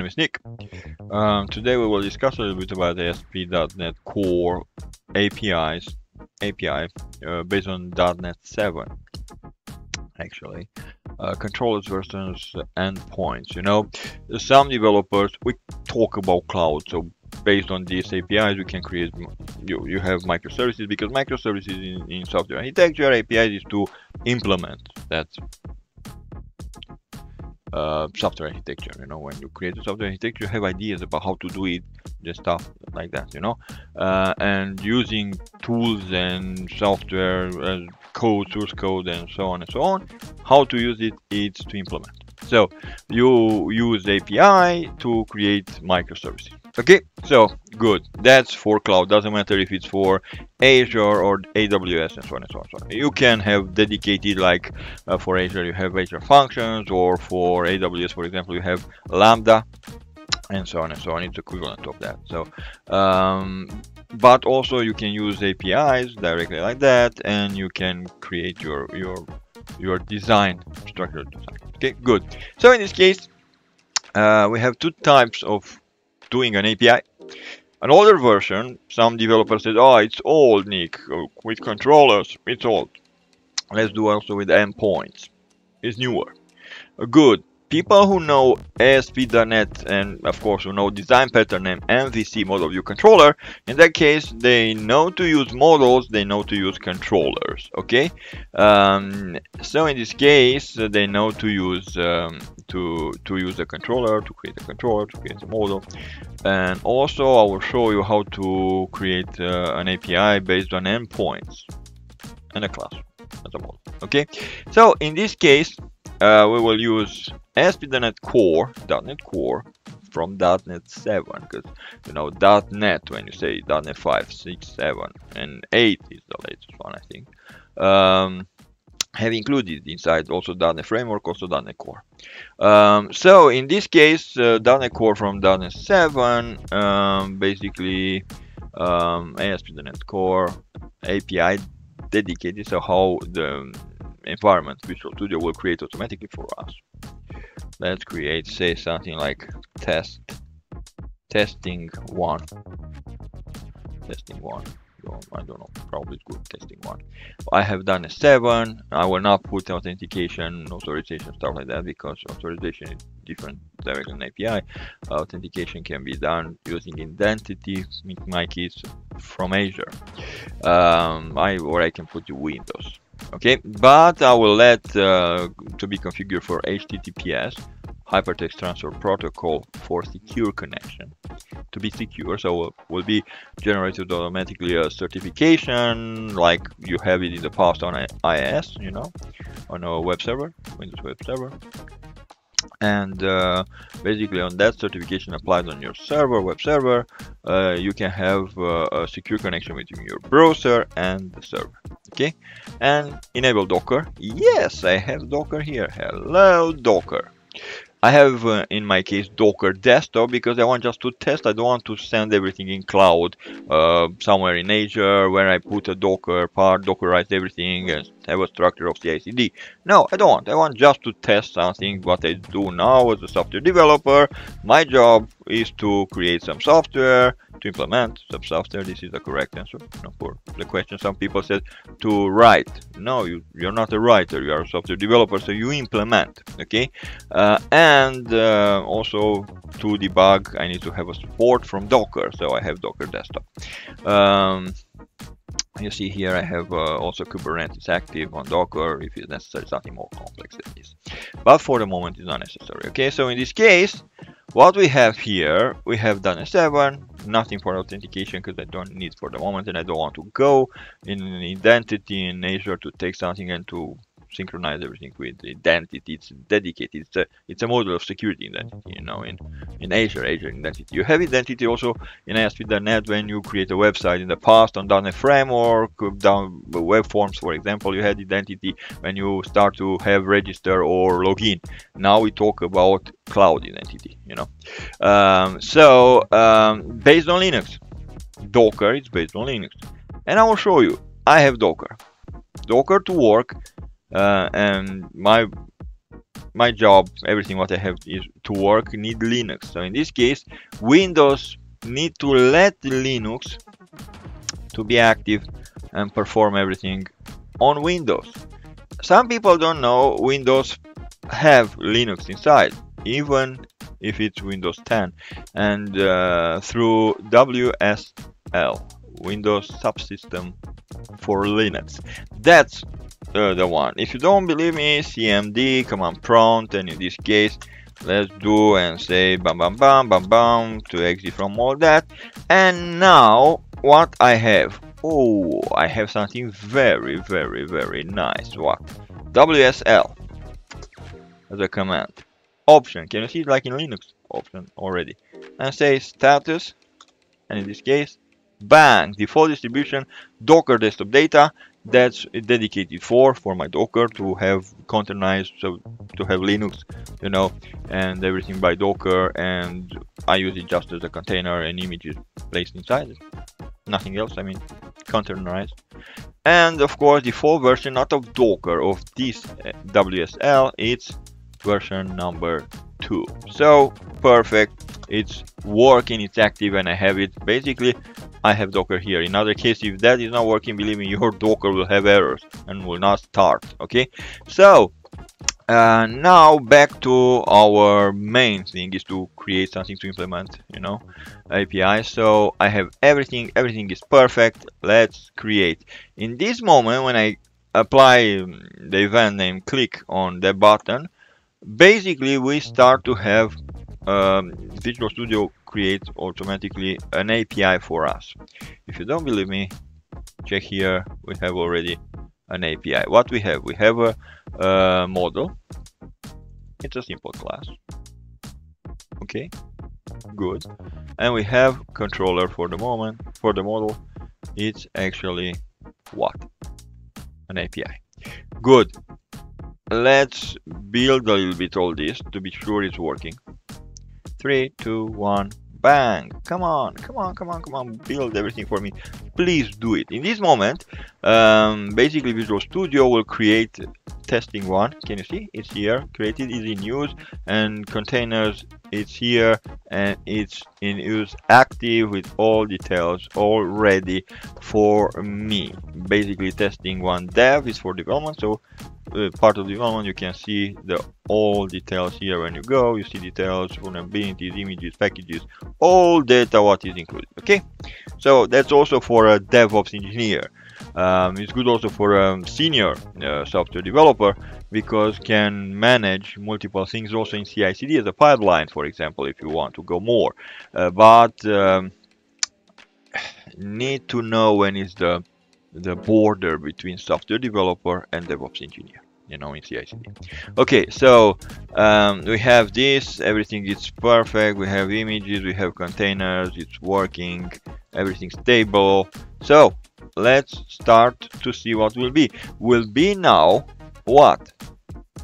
is Nick. Today we will discuss a little bit about the ASP.NET Core API based on .NET 7. Actually, controllers versus endpoints. You know, some developers, we talk about cloud, so based on these APIs we can create, you have microservices, because microservices in software architecture, APIs is to implement that software architecture. You know, when you create a software architecture, you have ideas about how to do it, just stuff like that, you know, and using tools and software, code, source code, and so on and so on. How to use it, it's to implement. So you use API to create microservices. Okay, so good. That's for cloud. Doesn't matter if it's for Azure or AWS and so on and so on. So you can have dedicated, like for Azure you have Azure Functions, or for AWS, for example, you have Lambda, and so on and so on. It's equivalent of that. So but also you can use APIs directly like that, and you can create your design, structured design. Okay, good. So in this case, we have two types of doing an API. An older version, some developers said, oh, it's old, Nick, with controllers, it's old. Let's do also with endpoints. It's newer. Good. People who know ASP.NET and of course who know design pattern and MVC, model view controller, in that case they know to use models, they know to use controllers. Okay, so in this case they know to use use a controller, to create a model, and also I will show you how to create an API based on endpoints and a class as a model. Okay, so in this case we will use ASP.NET Core, .NET Core from .NET 7, because you know .NET, when you say .NET 5, 6, 7, and 8 is the latest one, I think, have included inside also .NET Framework, also .NET Core. So in this case, .NET Core from .NET 7, basically ASP.NET Core API dedicated, so how the environment Visual Studio will create automatically for us. Let's create, say, something like testing one. I don't know, probably it's good, testing one. I have done a 7. I will not put authentication, authorization, stuff like that, because authorization is different directly in API. Authentication can be done using identity, in my case from Azure, or I can put the Windows. Okay, but I will let to be configured for HTTPS, Hypertext Transfer Protocol, for secure connection, to be secure. So will be generated automatically a certification like you have it in the past on IIS, you know, on a web server, Windows web server. And basically on that certification applied on your server, web server, you can have a secure connection between your browser and the server. Okay, and enable Docker. Yes, I have Docker here. Hello, Docker. I have, in my case, Docker desktop, because I want just to test. I don't want to send everything in cloud, somewhere in Azure, where I put a Docker part, Dockerize everything, and have a structure of CI/CD. No, I don't want. I want just to test something. What I do now as a software developer, my job is to create some software, to implement some software. This is the correct answer, you know, for the question. Some people said to write. No, you're not a writer. You are a software developer, so you implement. Okay, and also to debug, I need to have a support from Docker, so I have Docker desktop. You see here I have also Kubernetes active on Docker if it's necessary, something more complex than this. But for the moment it's not necessary. Okay, so in this case, what we have here, we have .NET 7, nothing for authentication because I don't need for the moment, and I don't want to go in identity in Azure to take something and to synchronize everything with identity. It's dedicated. It's a model of security identity. You know, in Azure identity. You have identity also in ASP.NET when you create a website. In the past on .NET Framework, down web forms, for example, you had identity when you start to have register or login. Now we talk about cloud identity. You know, based on Linux, Docker is based on Linux, and I will show you. I have Docker to work. And my my job, everything what I have is to work need Linux. So in this case, Windows need to let Linux to be active and perform everything on Windows. Some people don't know Windows have Linux inside, even if it's Windows 10, and through WSL, Windows Subsystem for Linux. That's the one. If you don't believe me, CMD, command prompt, and in this case, let's do and say bam bam bam bam bam to exit from all that. And now what I have? Oh, I have something very nice. What? WSL as a command. Option. Can you see it like in Linux? Option already. And say status. And in this case, bang, default distribution, Docker desktop data. That's dedicated for my Docker to have containerized, so to have Linux, you know, and everything by Docker, and I use it just as a container and images placed inside it. Nothing else, I mean, containerized. And of course, default version not of Docker of this WSL, it's version number 2. So perfect, it's working, it's active, and I have it. Basically, I have Docker here. In other case, if that is not working, believe me, your Docker will have errors and will not start. Okay, so now back to our main thing is to create something to implement, you know, API. So I have everything is perfect. Let's create. In this moment, when I apply the event name, click on the button, basically we start to have Visual Studio creates automatically an API for us. If you don't believe me, check here, we have already an API. What we have? We have a model. It's a simple class. Okay, good. And we have controller for the moment. For the model, it's actually what? An API. Good. Let's build a little bit all this to be sure it's working. 3, 2, 1, bang! Come on, build everything for me. Please do it. In this moment, basically Visual Studio will create testing one. Can you see? It's here, created, is in use, and containers, it's here, and it's in use, active with all details, all ready for me. Basically testing one dev is for development, so part of development you can see the all details here. When you go, you see details, vulnerabilities, images, packages, all data what is included. Okay, so that's also for a DevOps engineer. It's good also for a senior software developer, because can manage multiple things also in CI/CD as a pipeline, for example, if you want to go more. But need to know when is the border between software developer and DevOps engineer, you know, in CI/CD. Okay, so we have this, everything is perfect, we have images, we have containers, it's working, everything's stable. So let's start to see what will be. Will be now what?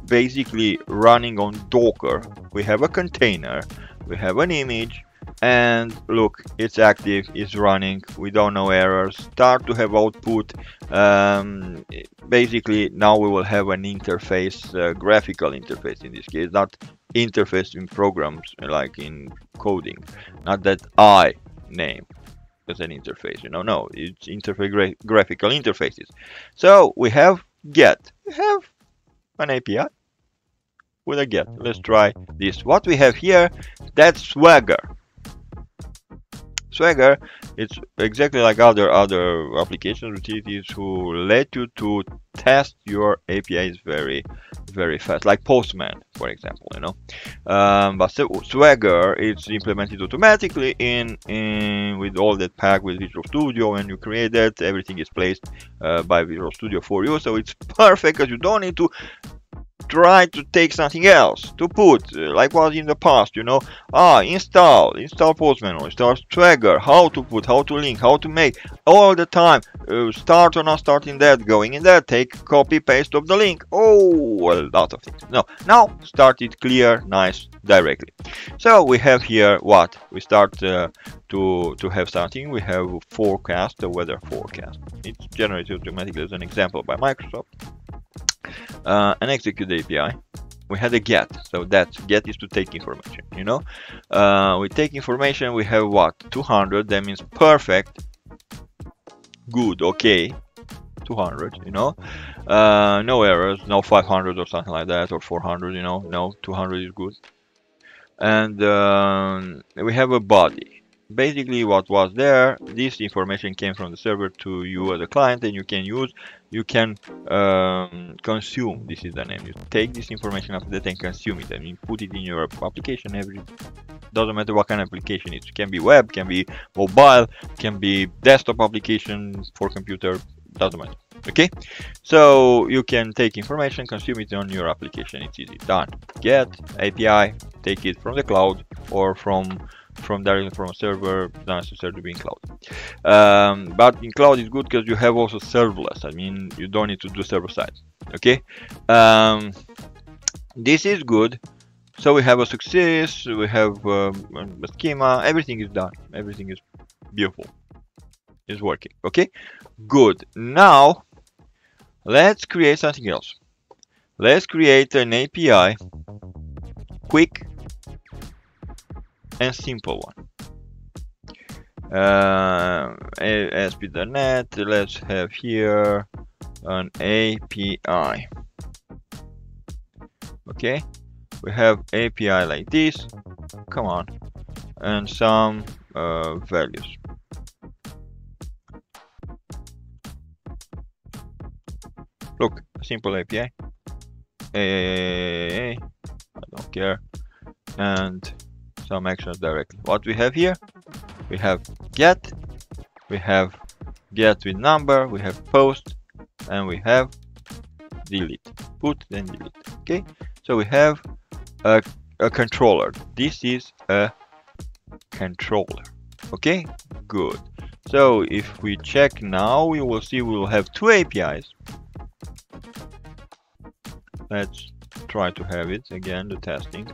Basically running on Docker. We have a container, we have an image, and look, it's active, it's running without no errors. Start to have output. Basically now we will have an interface, graphical interface in this case, not interface in programs like in coding, not that I name as an interface, you know, no, it's interface, graphical interfaces. So we have get, we have an API with a get. Let's try this. What we have here, that's Swagger. Swagger, it's exactly like other applications, utilities who let you to test your APIs very fast, like Postman, for example, you know. But Swagger, it's implemented automatically in with all that pack with Visual Studio. When you create that, everything is placed by Visual Studio for you, so it's perfect because you don't need to try to take something else to put, like was in the past, you know. Install Postman or install Swagger, how to put, how to link, how to make, all the time, start or not starting that, going in that, take copy paste of the link, oh, a lot of things. No, now start it clear, nice, directly. So we have here what we start to have something. We have forecast, the weather forecast. It's generated automatically as an example by Microsoft. An execute API. we had a get, so that get is to take information, you know. We take information, we have what, 200, that means perfect, good, okay, 200, you know. No errors, no 500 or something like that, or 400, you know, no, 200 is good. And we have a body. Basically what was there, this information came from the server to you as a client, and you can use, you can consume, this is the name, you take this information after that and consume it, and you put it in your application. Every, doesn't matter what kind of application it can be, web, can be mobile, can be desktop application for computer, doesn't matter. Okay, so you can take information, consume it on your application. It's easy, done. Get API, take it from the cloud or from directly from a server, not necessarily to be in cloud. But in cloud is good because you have also serverless. I mean, you don't need to do server side. Okay, this is good. So we have a success, we have a schema, everything is done, everything is beautiful, is working. Okay, good. Now let's create something else. Let's create an API, quick and simple one. ASP.NET, let's have here an API. Okay, we have API like this, come on, and some values. Look, simple API. I don't care. And some actions directly. What we have here? We have get, we have get with number, we have post, and we have delete. Put then delete. Okay, so we have a controller. This is a controller. Okay, good. So if we check now, we will see we will have two APIs. Let's try to have it again, the testing,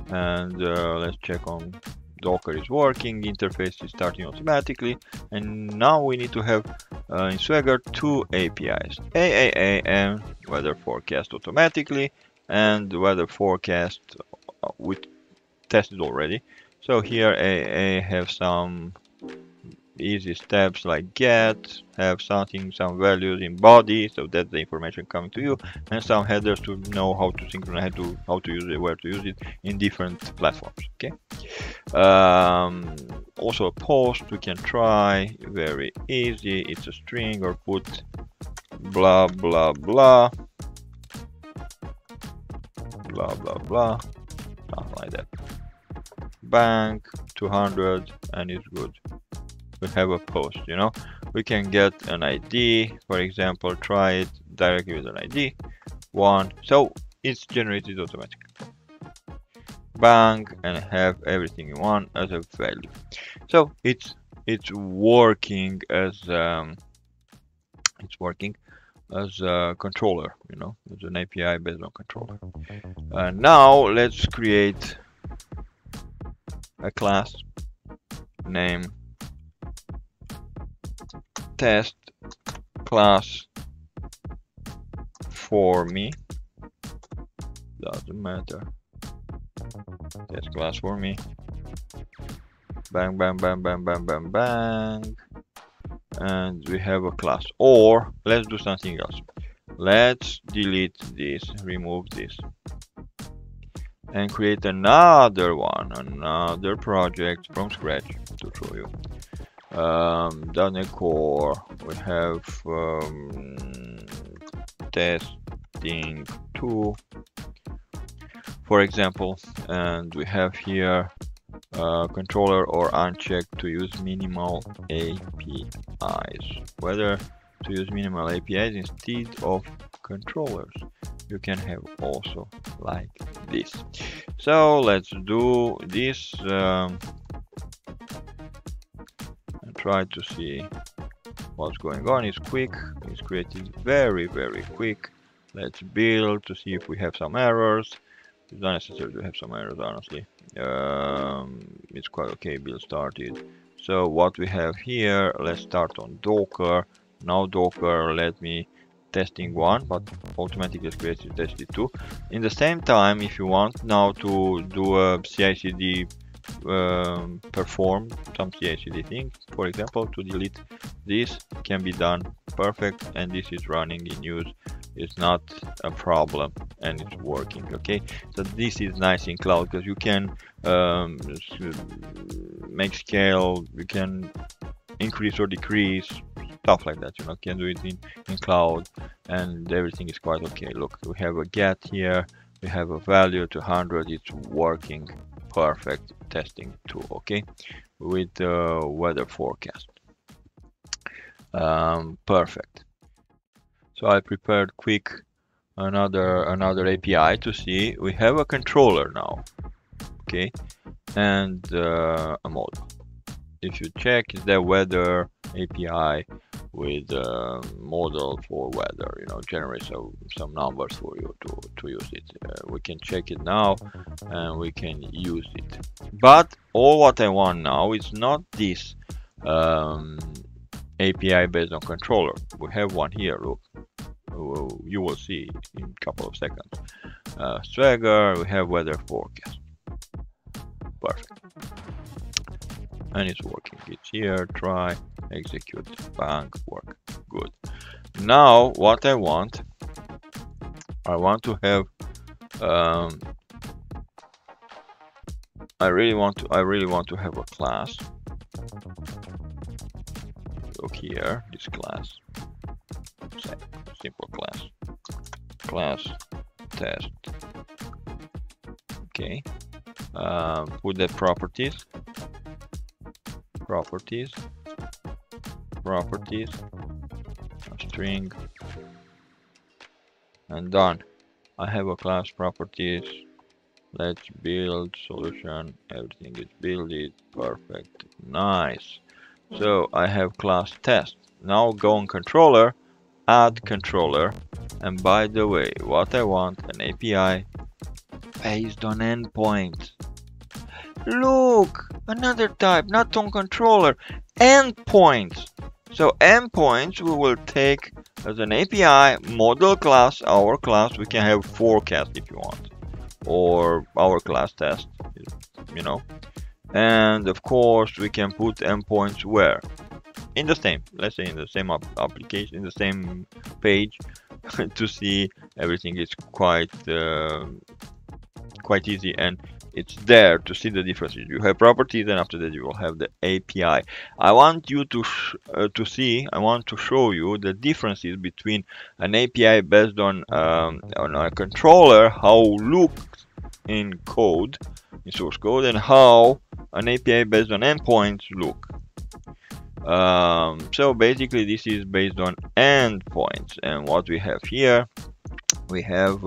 and let's check on Docker is working, interface is starting automatically, and now we need to have in Swagger two APIs, AAA and weather forecast automatically, and weather forecast we tested already. So here AAA have some easy steps like get, have something, some values in body, so that's the information coming to you, and some headers to know how to synchronize, how to use it, where to use it in different platforms. Okay. Also a post we can try, very easy. It's a string, or put blah blah blah blah blah blah, something like that. Bank 200, and it's good. We have a post, you know. We can get an ID, for example, try it directly with an ID 1, so it's generated automatically. Bank, and have everything in one as a value. So it's working as a controller, you know, as an API based on controller. Now let's create a class name test class for me, doesn't matter, test class for me, bang bang bang bang bang bang bang, and we have a class. Or let's do something else, let's delete this, remove this, and create another one, another project from scratch to show you. .NET Core, we have testing 2, for example, and we have here controller or unchecked to use minimal APIs. Whether to use minimal APIs instead of controllers, you can have also like this. So let's do this and try to see what's going on. It's quick, it's created very quick. Let's build to see if we have some errors. It's not necessary to have some errors, honestly. It's quite okay. Build started. So what we have here, let's start on Docker. Now Docker, let me testing 1, but automatically creates testing 2. In the same time, if you want now to do a CI/CD, perform some CI/CD thing, for example, to delete this, can be done perfect, and this is running in use. It's not a problem, and it's working. Okay, so this is nice in cloud because you can make scale, you can increase or decrease, stuff like that. You know, can do it in cloud, and everything is quite okay. Look, we have a get here, we have a value to 100. It's working perfect. Testing 2. Okay, with the weather forecast. Perfect. So I prepared quick another API to see. We have a controller now, okay, and a model. If you check the weather API with a model for weather, you know, generates some numbers for you to use it. We can check it now, and we can use it. But all what I want now is not this API based on controller. We have one here. Look, you will see in a couple of seconds. Swagger, we have weather forecast. Perfect. And it's working. It's here. Try, execute, bank, work. Good. Now what I want to have. I really want to have a class. Look here, this class. Simple class test. Okay. Put the properties, a string, and done. I have a class properties. Let's build solution. Everything is built. Perfect. Nice. So I have class test. Now go on controller, add controller, and by the way, what I want, an API based on endpoint. Look, another type, not on controller, endpoints. So endpoints we will take as an API model class, our class. We can have forecast if you want, or our class test, you know. And of course we can put endpoints where? In the same, let's say in the same application, in the same page, to see everything is quite easy, and it's there to see the differences. You have properties, and after that you will have the API. I want you to show you the differences between an API based on a controller, how it looks in code, in source code, and how an API based on endpoints look. So basically this is based on endpoints, and what we have here, we have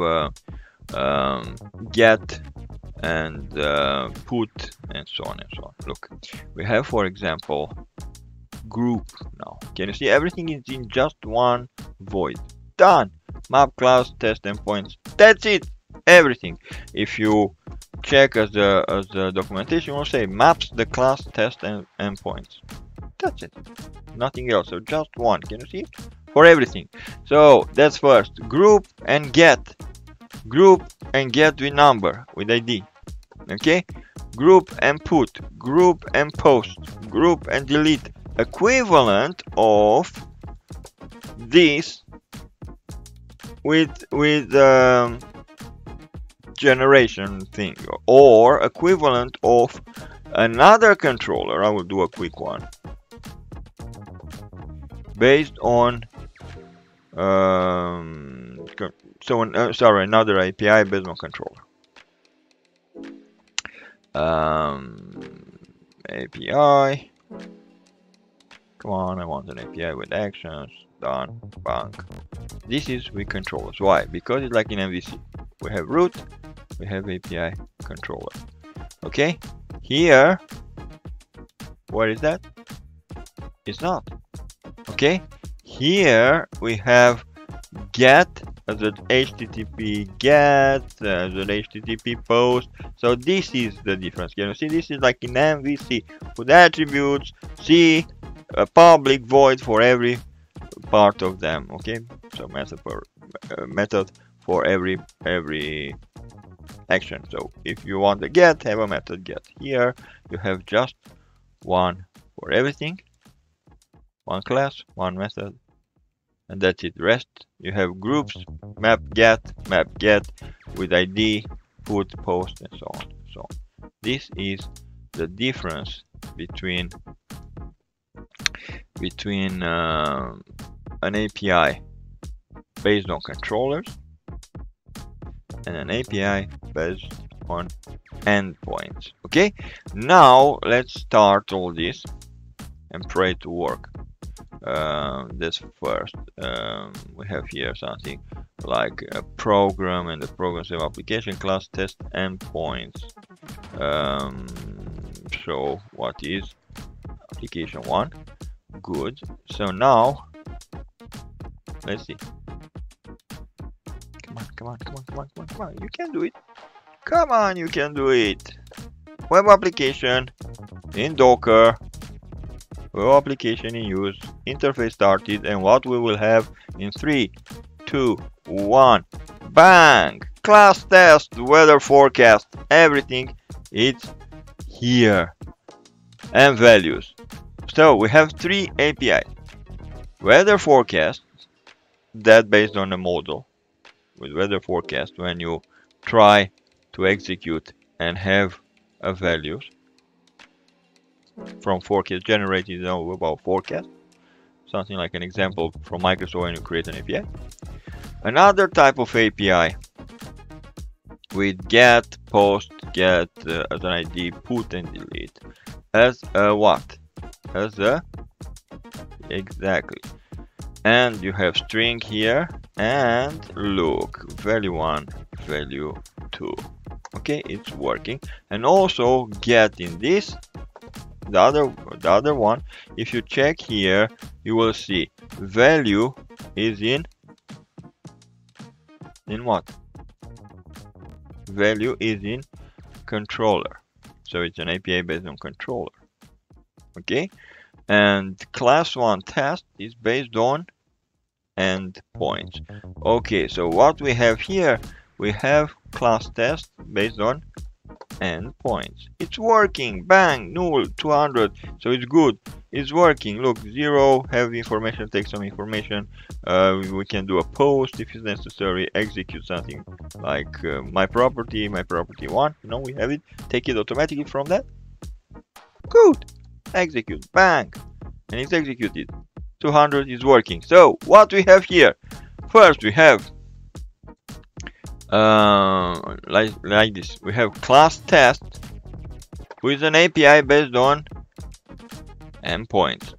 get and put and so on and so on. Look, we have, for example, group. Now can you see everything is in just one void? Done. Map class test endpoints. That's it. Everything. If you check as the documentation will say maps the class test and endpoints. That's it. Nothing else. So just one. Can you see? For everything. So that's first. Group and get. Group and get with number, with ID. Okay? Group and put. Group and post. Group and delete. Equivalent of this with generation thing, or equivalent of another controller. I will do a quick one based on another API based on controller. API, come on, I want an API with actions. Done. Bank. This is with controllers. Why? Because it's like in MVC. We have root, we have API controller. Okay? Here, where is that? It's not. Okay? Here we have get as an HTTP get, as an HTTP post. So this is the difference. Can you see? This is like in MVC with attributes, see a public void for every part of them. Okay, so method for every action. So if you want the get, have a method get. Here you have just one for everything, one class, one method, and that's it. Rest you have groups, map get with ID, put, post, and so on. So this is the difference between an API based on controllers and an API based on endpoints. Okay, now let's start all this and try to work. This first, we have here something like a program, and the program save application class test endpoints. So what is application 1? Good. So now let's see. Come on. You can do it. Come on, you can do it. Web application in Docker. Web application in use. Interface started, and what we will have in 3, 2, 1. Bang! Class test, weather forecast, everything. It's here. And values. So we have 3 APIs. Weather forecast, that based on a model. With weather forecast, when you try to execute and have a values from forecast generated about forecast, something like an example from Microsoft when you create an API. Another type of API with get, post, get as an ID, put and delete as a what? As a exactly. And you have string here, and look, value 1, value 2. Okay, it's working. And also get in this, the other one, if you check here, you will see value is in what? Value is in controller. So it's an API based on controller. Okay, and class 1 test is based on endpoints. Okay, so what we have here, we have class test based on endpoints. It's working. Bang, null 200. So it's good. It's working. Look, 0, have information, take some information. We can do a post if it's necessary. Execute something like my property 1. You know, we have it. Take it automatically from that. Good. Execute. Bang, and it's executed. 200 is working. So what we have here? First we have like this. We have class test with an API based on endpoints.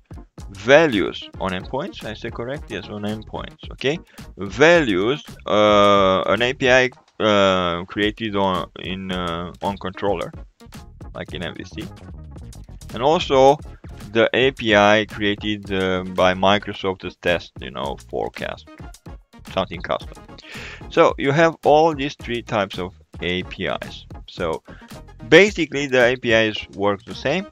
Values on endpoints. I say correct? Yes, on endpoints. Okay. Values. An API created on controller, like in MVC, and also the API created by Microsoft as test, you know, forecast, something custom. So you have all these 3 types of APIs. So basically the APIs work the same,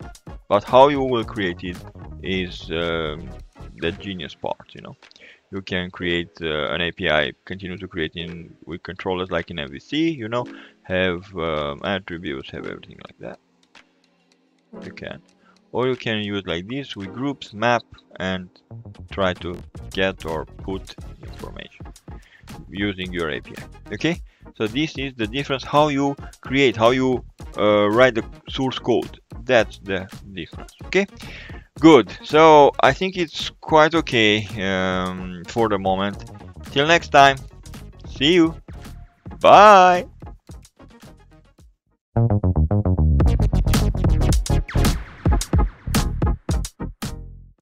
but how you will create it is the genius part, you know. You can create an API, continue to create with controllers like in MVC, you know, have attributes, have everything like that. You can. Or you can use like this with groups, map, and try to get or put information using your API. Okay, so this is the difference, how you create, how you write the source code. That's the difference. Okay, good. So I think it's quite okay for the moment. Till next time, see you. Bye.